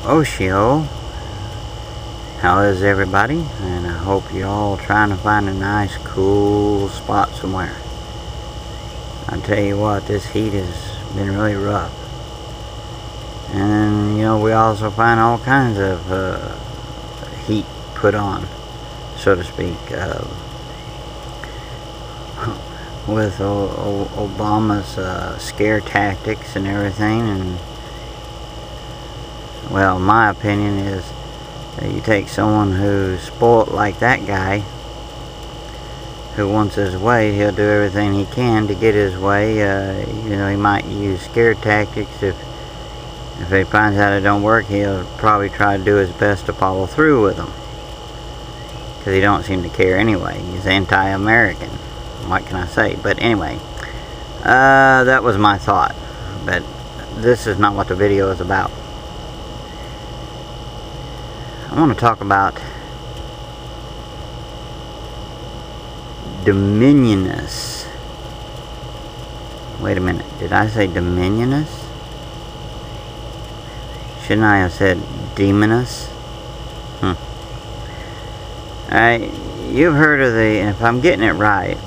Oshio. How is everybody? And I hope you're all trying to find a nice cool spot somewhere. I tell you what, this heat has been really rough. And you know, we also find all kinds of heat put on, so to speak, with Obama's scare tactics and everything. And well, my opinion is that you take someone who's spoiled like that guy, who wants his way, he'll do everything he can to get his way. You know, he might use scare tactics. If he finds out it don't work, he'll probably try to do his best to follow through with them, because he don't seem to care anyway. He's anti-American. What can I say? But anyway, that was my thought. But this is not what the video is about. I want to talk about Dominionus. Wait a minute, did I say Dominionus? Shouldn't I have said Demonus? Alright, you've heard of the, and if I'm getting it right,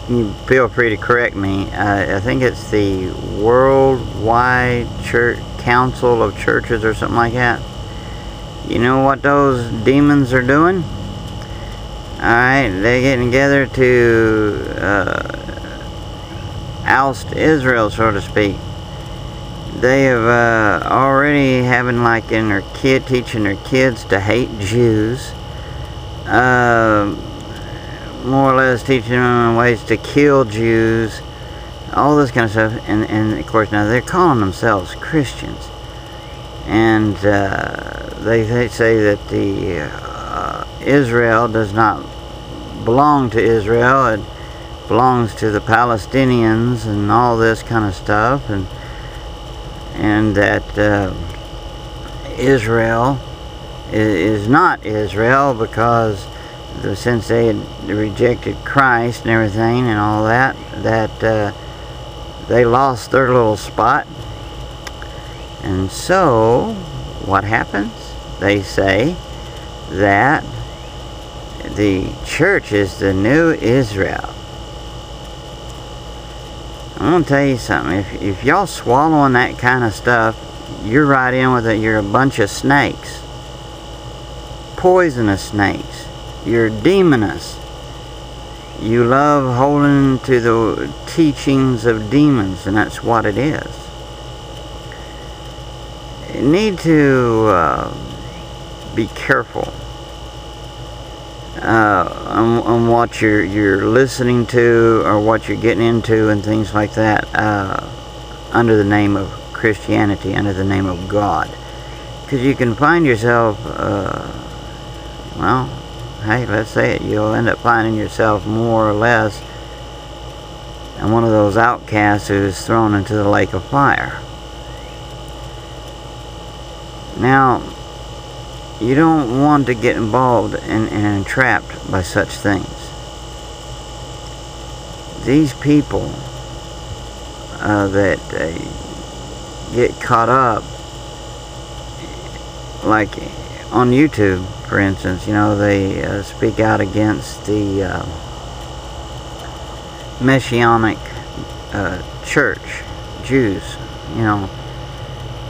you feel free to correct me. I think it's the Worldwide Church Council of Churches or something like that. You know what those demons are doing? Alright, they're getting together to oust Israel, so to speak. They have already having like in their teaching their kids to hate Jews. More or less teaching them ways to kill Jews. All this kind of stuff. And of course now they're calling themselves Christians. And they say that the Israel does not belong to Israel. It belongs to the Palestinians and all this kind of stuff. And that Israel is not Israel, because since they had rejected Christ and everything and all that, they lost their little spot. And so what happens? They say that the church is the new Israel. I'm going to tell you something. If y'all swallowing that kind of stuff, you're right in with it. You're a bunch of snakes. Poisonous snakes. You're demonous. You love holding to the teachings of demons, and that's what it is. You need to be careful on what you're listening to or what you're getting into and things like that, under the name of Christianity, under the name of God, because you can find yourself well, hey, let's say it, you'll end up finding yourself more or less and one of those outcasts who's thrown into the lake of fire. Now, you don't want to get involved and entrapped by such things. These people that get caught up, like on YouTube, for instance, you know, they speak out against the Messianic church, Jews, you know.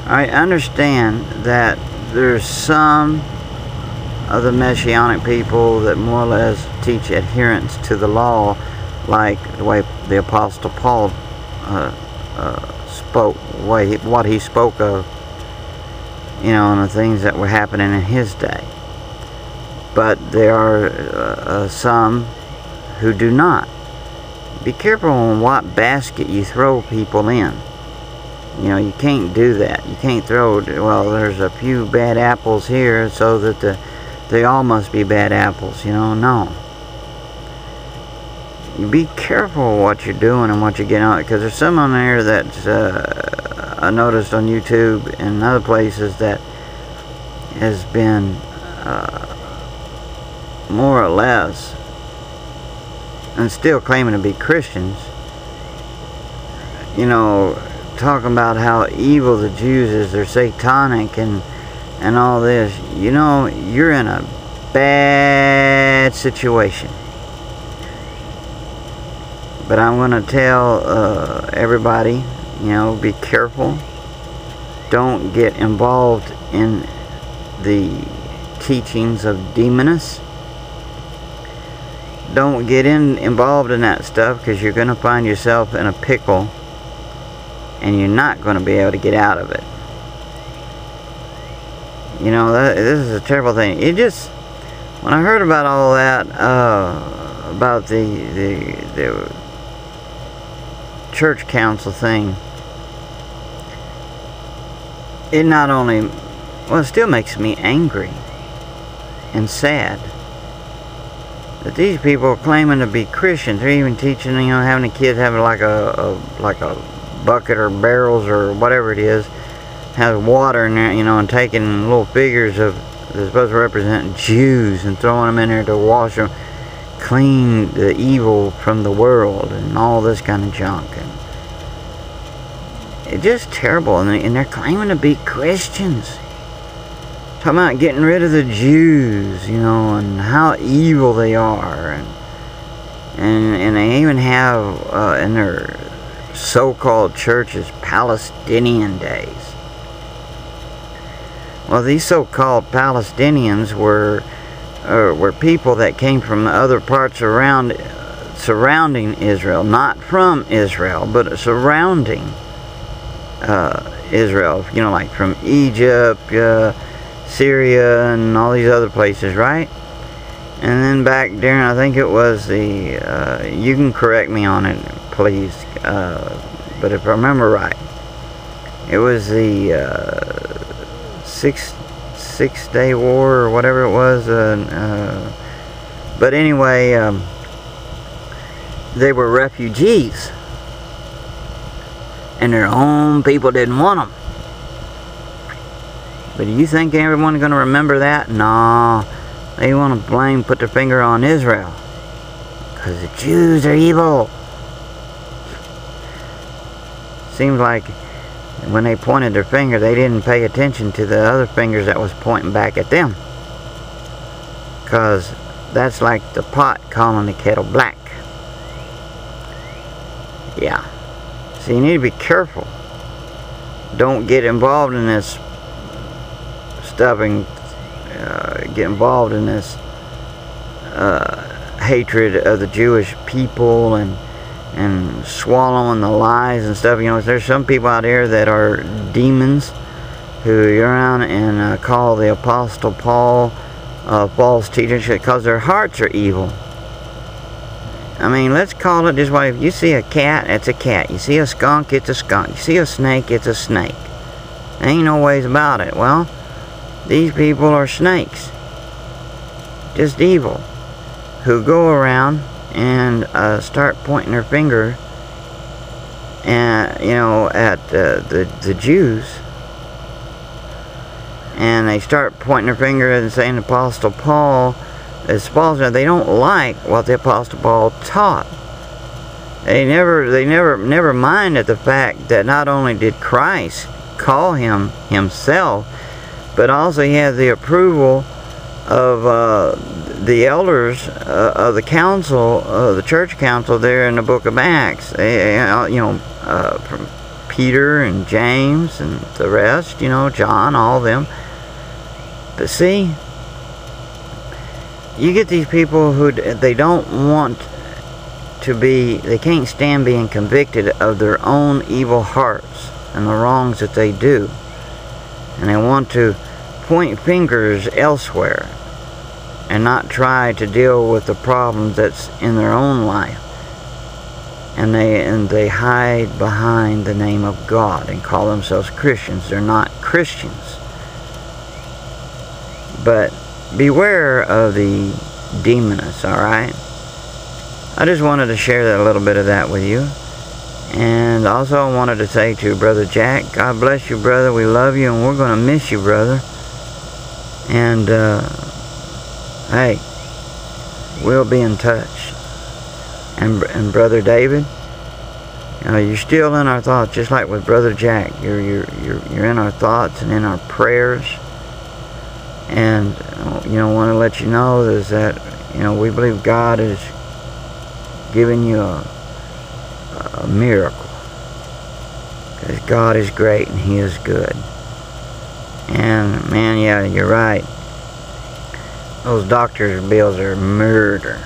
I understand that there's some of the Messianic people that more or less teach adherence to the law, like the way the Apostle Paul spoke, what he spoke of, you know, and the things that were happening in his day. But there are some who do not. Be careful on what basket you throw people in. You know, you can't do that. You can't throw, well, there's a few bad apples here, so that they all must be bad apples, you know. No. You be careful what you're doing and what you're getting on, because there's some on there that's I noticed on YouTube and other places that has been more or less, and still claiming to be Christians, you know, talking about how evil the Jews is, they're satanic, and and all this, you know, you're in a bad situation. But I'm going to tell everybody, you know, be careful. Don't get involved in the teachings of demonists. Don't get involved in that stuff, because you're going to find yourself in a pickle and you're not going to be able to get out of it. You know, this is a terrible thing. It just, when I heard about all that, about the church council thing, it not only, well, it still makes me angry and sad that these people are claiming to be Christians. They're even teaching, you know, having the kids having like a bucket or barrels or whatever it is, has water in there, you know, and taking little figures of, they're supposed to represent Jews, and throwing them in there to wash them, clean the evil from the world, and all this kind of junk. And it's just terrible. And they're claiming to be Christians, talking about getting rid of the Jews, you know, and how evil they are, and they even have in their so-called churches Palestinian days. Well, these so-called Palestinians were people that came from other parts around surrounding Israel, not from Israel, but surrounding Israel, you know, like from Egypt, Syria, and all these other places, right? And then back during, I think it was the, you can correct me on it, please, but if I remember right, it was the Six-Day War or whatever it was, but anyway, they were refugees, and their own people didn't want them. But do you think everyone's going to remember that? No, they want to put their finger on Israel, because the Jews are evil. Seems like when they pointed their finger, they didn't pay attention to the other fingers that was pointing back at them, because that's like the pot calling the kettle black. Yeah. So you need to be careful. Don't get involved in this stuff and get involved in this hatred of the Jewish people and swallowing the lies and stuff. You know, there's some people out there that are demons who go around and call the Apostle Paul false teachers because their hearts are evil. I mean, let's call it just what, if you see a cat, it's a cat. You see a skunk, it's a skunk. You see a snake, it's a snake. There ain't no ways about it. Well, these people are snakes, just evil, who go around and start pointing their finger and, you know, at the Jews, and they start pointing their finger and saying the Apostle Paul is false. They don't like what the Apostle Paul taught. They never minded the fact that not only did Christ call him himself, but also he had the approval of the elders of the council, the church council there in the book of Acts. You know, from Peter and James and the rest, you know, John, all of them. But see, you get these people who they don't want to be, they can't stand being convicted of their own evil hearts and the wrongs that they do. And they want to point fingers elsewhere and not try to deal with the problems that's in their own life. And they hide behind the name of God and call themselves Christians. They're not Christians. But beware of the demonists, alright? I just wanted to share that, a little bit of that with you. And also I wanted to say to Brother Jack, God bless you, brother. We love you and we're going to miss you, brother. And, hey, we'll be in touch. And Brother David, you know, you're still in our thoughts, just like with Brother Jack. You're in our thoughts and in our prayers. And want to let you know is that we believe God is giving you a miracle, because God is great and He is good. And man, yeah, you're right. Those doctor's bills are murder.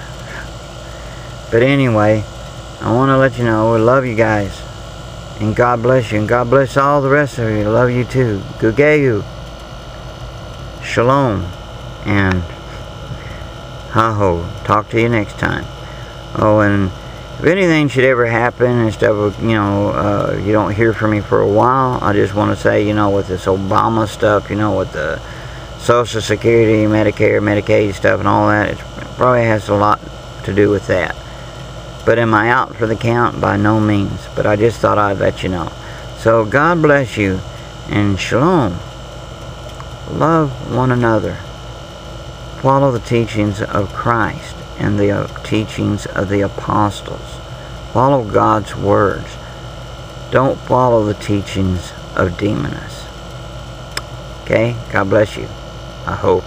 But anyway, I want to let you know we love you guys, and God bless you, and God bless all the rest of you. Love you too. Gugeu. Shalom, and ha-ho. Talk to you next time. Oh, and if anything should ever happen and stuff, you don't hear from me for a while, I just want to say, with this Obama stuff, with the Social Security, Medicare, Medicaid stuff and all that, it probably has a lot to do with that. But am I out for the count? By no means. But I just thought I'd let you know. So God bless you, and shalom. Love one another. Follow the teachings of Christ and the teachings of the apostles. Follow God's words. Don't follow the teachings of demonists. Okay? God bless you. I hope.